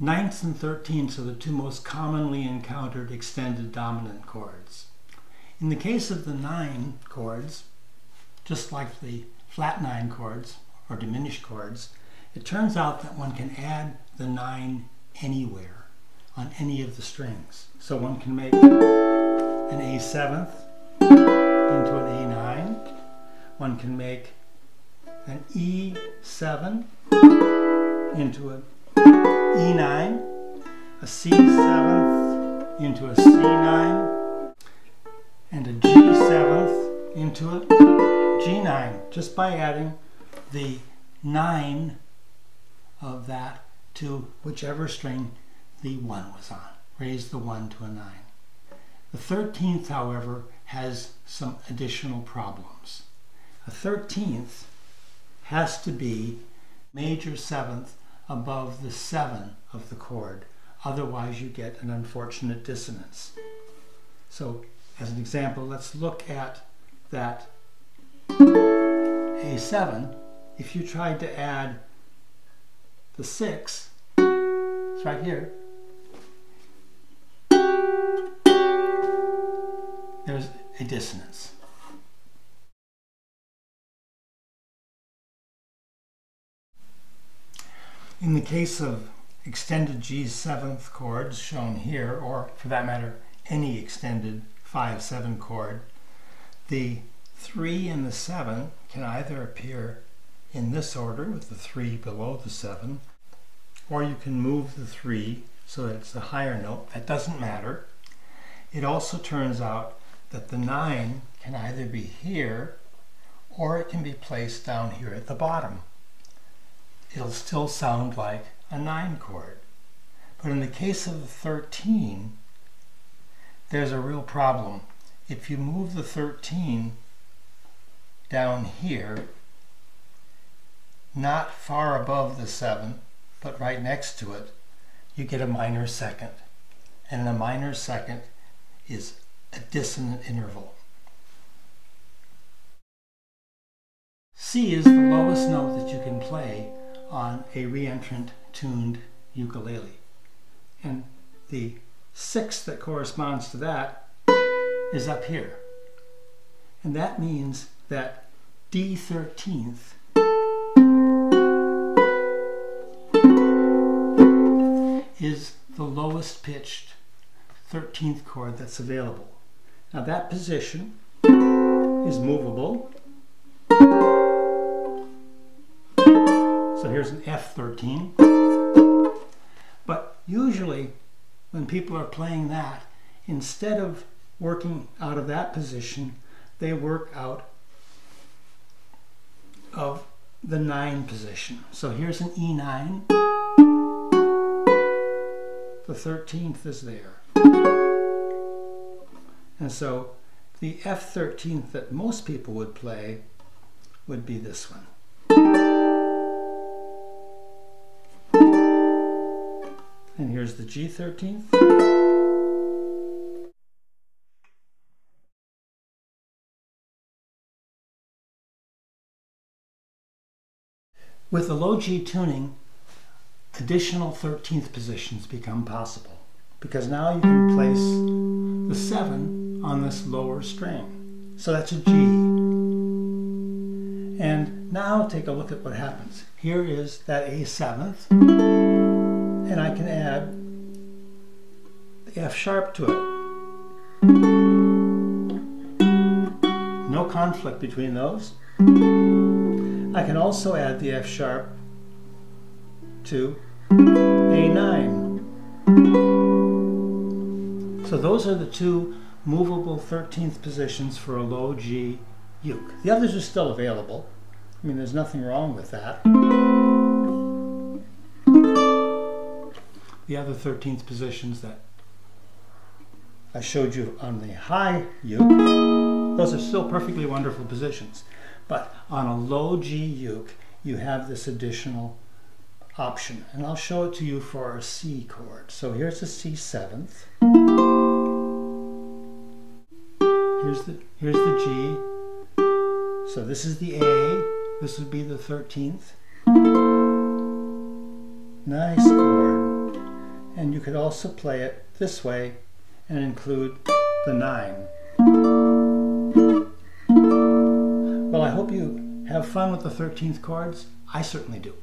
Ninths and 13ths are the two most commonly encountered extended dominant chords. In the case of the 9 chords, just like the flat 9 chords or diminished chords, it turns out that one can add the 9 anywhere on any of the strings. So one can make an A7th into an A9. One can make an E7 into an E9, a C7th into a C9, and a G7th into a G9, just by adding the 9 of that to whichever string the 1 was on. Raise the 1 to a 9. The 13th, however, has some additional problems. A 13th has to be major 7th above the 7 of the chord. Otherwise you get an unfortunate dissonance. So as an example, let's look at that A7. If you tried to add the 6, it's right here, there's a dissonance. In the case of extended G7th chords shown here, or for that matter, any extended 5-7 chord, the 3 and the 7 can either appear in this order with the 3 below the 7, or you can move the 3 so that it's a higher note. That doesn't matter. It also turns out that the 9 can either be here or it can be placed down here at the bottom. It'll still sound like a 9 chord. But in the case of the 13, there's a real problem. If you move the 13 down here, not far above the 7, but right next to it, you get a minor second. And a minor second is a dissonant interval. C is the lowest note that you can play on a re-entrant tuned ukulele. And the 6th that corresponds to that is up here. And that means that D13th is the lowest pitched 13th chord that's available. Now that position is movable. So here's an F13. But usually when people are playing that, instead of working out of that position, they work out of the 9 position. So here's an E9. The 13th is there. And so the F13th that most people would play would be this one. And here's the G13th. With the low G tuning, additional 13th positions become possible, because now you can place the 7 on this lower string. So that's a G. And now take a look at what happens. Here is that A7th, and I can add the F sharp to it. No conflict between those. I can also add the F sharp to A9. So those are the two movable 13th positions for a low G uke. The others are still available. I mean, there's nothing wrong with that. The other 13th positions that I showed you on the high uke, those are still perfectly wonderful positions. But on a low G uke, you have this additional option. And I'll show it to you for a C chord. So here's the C7th. Here's the G. So this is the A. This would be the 13th. Nice chord. And you could also play it this way and include the 9. Well, I hope you have fun with the 13th chords. I certainly do.